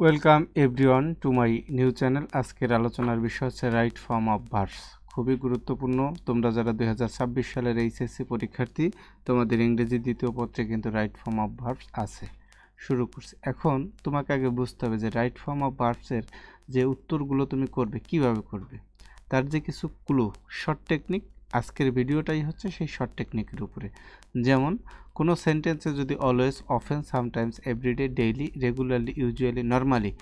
Welcome everyone to my new channel. আজকের আলোচনার বিষয় হচ্ছে রাইট ফর্ম অফ ভার্বস। খুবই গুরুত্বপূর্ণ। তোমরা যারা 2026 সালের এইচএসসি পরীক্ষার্থী, তোমাদের ইংরেজি দ্বিতীয় পত্রে কিন্তু রাইট ফর্ম অফ ভার্বস আছে। শুরু করছি। এখন তোমাকে আগে বুঝতে হবে যে রাইট ফর্ম অফ ভার্বসের যে উত্তরগুলো তুমি করবে কিভাবে করবে, তার যে কিছু ক্লু, শর্ট টেকনিক। আজকের ভিডিওটাই হচ্ছে সেই শর্ট টেকনিকের উপরে। যেমন কোনো সেন্টেন্সে যদি always, often, sometimes, everyday, daily, regularly, usually, normally,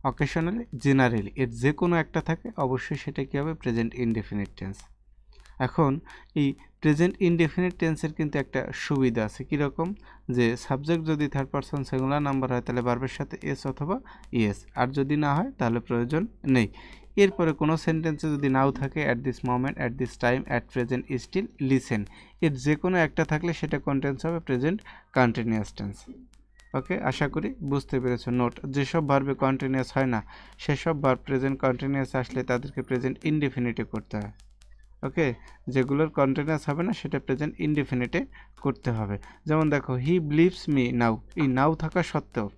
occasionally, generally এর যে কোনো একটা থাকে, অবশ্যই সেটা কী হবে? Present indefinite tense. এখন এই প্রেজেন্ট ইনডেফিনিট টেন্সের কিন্তু একটা সুবিধা আছে। কীরকম? যে সাবজেক্ট যদি থার্ড পারসন সিঙ্গুলার নাম্বার হয় তাহলে ভার্বের সাথে এস অথবা ইএস, আর যদি না হয় তাহলে প্রয়োজন নেই। এরপরে কোনো সেন্টেন্সে যদি নাও থাকে, at this moment, at this time, at present, still, listen, এর যে কোনো একটা থাকলে সেটা কোন টেন্স হবে? Present continuous tense. ওকে, আশা করি বুঝতে পেরেছো। নোট: যেসব ভার্বে কন্টিনিউয়াস হয় না সেসব ভার্ব প্রেজেন্ট কন্টিনিউয়াস আসলে তাদেরকে প্রেজেন্ট ইনডেফিনিটে করতে হয়। ওকে, যেগুলোর কন্টিনিউয়াস হবে না সেটা প্রেজেন্ট ইনডেফিনিটে করতে হবে। যেমন দেখো, হি বিলিভস মি নাও, এই নাও থাকা সত্ত্বেও,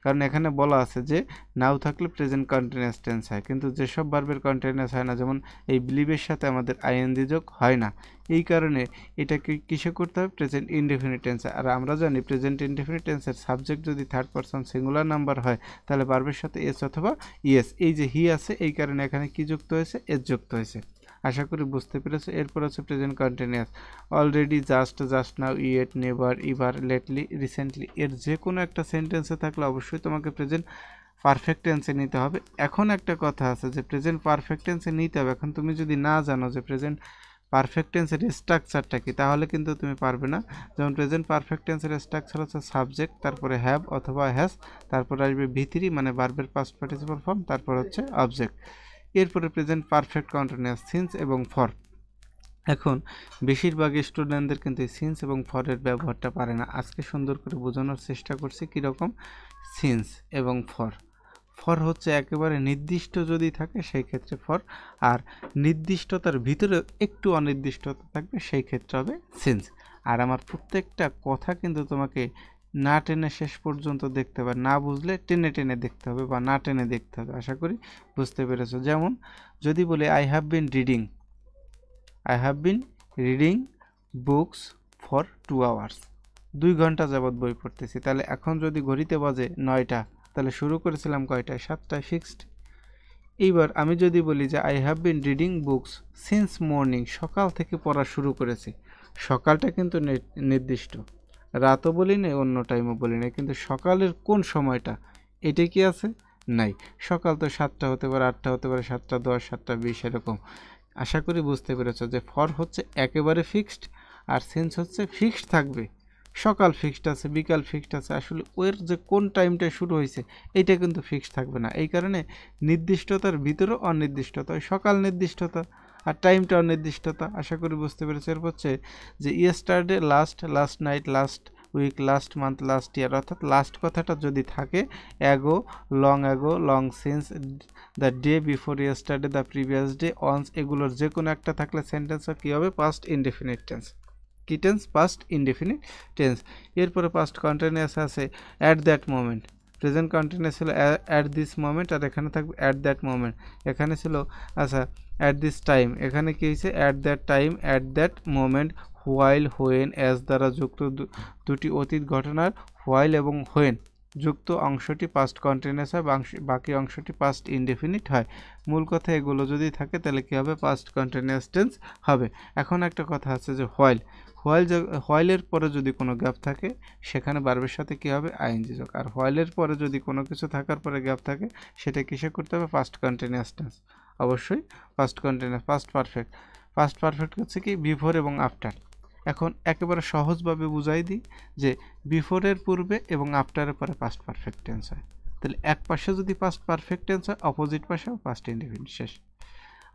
কারণ এখানে বলা আছে যে নাও থাকলে প্রেজেন্ট কন্টিনিউয়াস টেন্স হয়, কিন্তু যেসব ভার্বের কন্টিনিউয়াস হয় না, যেমন এই বিলিভের সাথে আমাদের আইএনজি যোগ হয় না, এই কারণে এটাকে কিসে করতে হবে? প্রেজেন্ট ইনডেফিনিট টেন্সে। আর আমরা জানি প্রেজেন্ট ইনডেফিনিট টেন্সের সাবজেক্ট যদি থার্ড পারসন সিঙ্গুলার নাম্বার হয় তাহলে ভার্বের সাথে এস অথবা ইএস। এই যে হি আছে এই কারণে এখানে কি যুক্ত হয়েছে? এস যুক্ত হয়েছে। আশা করি বুঝতে পেরেছো। এরপর হচ্ছে present continuous: already, just, just now, yet, never, ever, lately, recently, এর যে কোনো একটা সেন্টেন্সে থাকলে অবশ্যই তোমাকে প্রেজেন্ট পারফেক্ট টেন্সে নিতে হবে। এখন একটা কথা আছে যে প্রেজেন্ট পারফেক্ট টেন্সে নিতে হবে। এখন তুমি যদি না জানো যে প্রেজেন্ট পারফেক্ট টেন্সের স্ট্রাকচারটা কি, তাহলে কিন্তু তুমি পারবে না। যেমন প্রেজেন্ট পারফেক্ট টেন্সের স্ট্রাকচার হচ্ছে সাবজেক্ট, তারপরে হ্যাভ অথবা হ্যাজ, তারপরে আসবে ভি3 মানে ভার্বের পাস্ট পার্টিসিপল ফর্ম, তারপর হচ্ছে অবজেক্ট। এরপরে প্রেজেন্ট পারফেক্ট কন্টিনিউয়াস সিন্স এবং ফর। এখন বেশিরভাগ স্টুডেন্টদের কিন্তু এই সিন্স এবং ফরের ব্যবহারটা পারে না। আজকে সুন্দর করে বোঝানোর চেষ্টা করছি কীরকম সিন্স এবং ফর। ফর হচ্ছে একেবারে নির্দিষ্ট যদি থাকে সেই ক্ষেত্রে ফর, আর নির্দিষ্টতার ভিতরে একটু অনির্দিষ্টতা থাকবে সেই ক্ষেত্রে হবে সিন্স। আর আমার প্রত্যেকটা কথা কিন্তু তোমাকে না টেনে শেষ পর্যন্ত দেখতে হবে, না বুঝলে টেনে টেনে দেখতে হবে বা না টেনে দেখতে হবে। আশা করি বুঝতে পেরেছো। যেমন যদি বলি I have been reading books for 2 hours, 2 ঘন্টা যাবৎ বই পড়তেছি, তাহলে এখন যদি ঘড়িতে বাজে 9টা, তাহলে শুরু করেছিলাম কয়টায়? 7টায়, ফিক্সড। এইবার আমি যদি বলি যে I have been reading books since morning, সকাল থেকে পড়া শুরু করেছি, সকালটা কিন্তু নির্দিষ্ট, রাতও বলি নাই, অন্য টাইমও বলি নাই, কিন্তু সকালের কোন সময়টা এটা কি আছে? নাই। সকাল তো 7টা হতে পারে, 8টা হতে পারে, 7টা 10, 7টা 20, এরকম। আশা করি বুঝতে পেরেছো যে ফর হচ্ছে একেবারে ফিক্সড আর সিন্স হচ্ছে ফিক্সড থাকবে। সকাল ফিক্সড আছে, বিকাল ফিক্সড আছে, আসলে ওর যে কোন টাইমটা শুরু হয়েছে এইটা কিন্তু ফিক্সড থাকবে না। এই কারণে নির্দিষ্টতার ভিতরেও অনির্দিষ্টতা, ওই সকাল নির্দিষ্টতা আর টাইমটা অনির্দিষ্টতা। আশা করি বুঝতে পেরেছে। এরপর হচ্ছে যে yesterday, last night, last week, last month, last year, অর্থাৎ লাস্ট কথাটা যদি থাকে, ago, long since, the day before yesterday, the previous day, once, এগুলোর যে কোনো একটা থাকলে সেন্টেন্সটা কী হবে? Past indefinite tense. কি টেন্স? Past indefinite tense. এরপরে পাস্ট কন্টিনিউয়াস আছে at that moment, present continuous ছিল অ্যাট দিস মোমেন্ট, আর এখানে থাকবে অ্যাট দ্যাট মোমেন্ট। এখানে ছিল আচ্ছা অ্যাট দিস টাইম, এখানে কী হয়েছে? At that time, at that moment, while, when, as দ্বারা যুক্ত দুটি অতীত ঘটনার হোয়াইল এবং হোয়েন যুক্ত অংশটি পাস্ট কন্টিনিউয়াস হয়, বাকি অংশটি পাস্ট ইনডেফিনিট হয়। মূল কথা এগুলো যদি থাকে তাহলে কী হবে? পাস্ট কন্টিনিউয়াস টেন্স হবে। এখন একটা কথা আছে যে হোয়াইলের পরে যদি কোনো গ্যাপ থাকে সেখানে ভার্বের সাথে কী হবে? আইএনজি যোগ। আর হোয়াইলের পরে যদি কোনো কিছু থাকার পরে গ্যাপ থাকে সেটা কিসে করতে হবে? Past continuous tense. অবশ্যই পাস্ট কন্টিনিউয়াস। পাস্ট পারফেক্ট হচ্ছে কি? বিফোর এবং আফটার। এখন একেবারে সহজভাবে বুঝাই দিই যে বিফোরের পূর্বে এবং আফটারের পরে পাস্ট পারফেক্ট টেন্স হয়। তাহলে এক পাশে যদি পাস্ট পারফেক্ট টেন্স হয়, অপোজিট পাশেও পাস্ট ইনডেফিনিট। শেষ।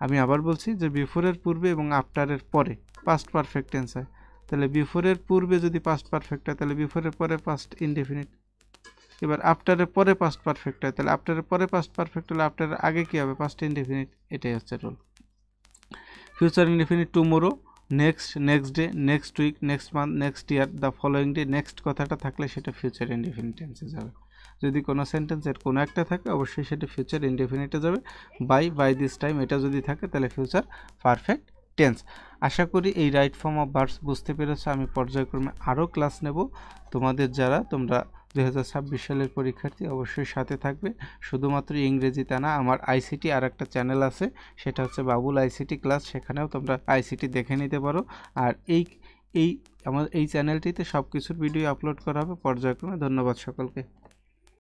আমি আবার বলছি যে বিফোরের পূর্বে এবং আফটারের পরে পাস্ট পারফেক্ট টেন্স হয়। তাহলে বিফোরের পূর্বে যদি পাস্ট পারফেক্ট হয় তাহলে বিফোরের পরে পাস্ট ইনডেফিনিট। এবার আফটারের পরে পাস্ট পারফেক্ট হয় তাহলে আফটারের পরে পাস্ট পারফেক্ট হলে আফটারের আগে কী হবে? Past indefinite. এটাই হচ্ছে rule. Future indefinite tomorrow, next day, next week, next month, next year, the following day, next কথাটা থাকলে সেটা ফিউচার ইনডেফিনিট টেন্সে যাবে। যদি কোনো সেন্টেন্সের কোনো একটা থাকে অবশ্যই সেটা ফিউচার ইনডেফিনিটে যাবে। বাই দিস টাইম এটা যদি থাকে তাহলে ফিউচার পারফেক্ট টেন্স। আশা করি এই রাইট ফর্ম অফ ভার্বস বুঝতে পেরেছো। আমি পর্যায়ক্রমে আরও ক্লাস নেব তোমাদের, যারা তোমরা 2026 সালের পরীক্ষার্থী অবশ্যই সাথে থাকবে। শুধুমাত্র ইংরেজিতে না, আমার আইসিটি আর একটা চ্যানেল আছে, সেটা হচ্ছে বাবুল আইসিটি ক্লাস, সেখানেও তোমরা আইসিটি দেখে নিতে পারো। আর এই আমার এই চ্যানেলটিতে সব কিছুর ভিডিও আপলোড করা হবে পর্যায়ক্রমে। ধন্যবাদ সকলকে।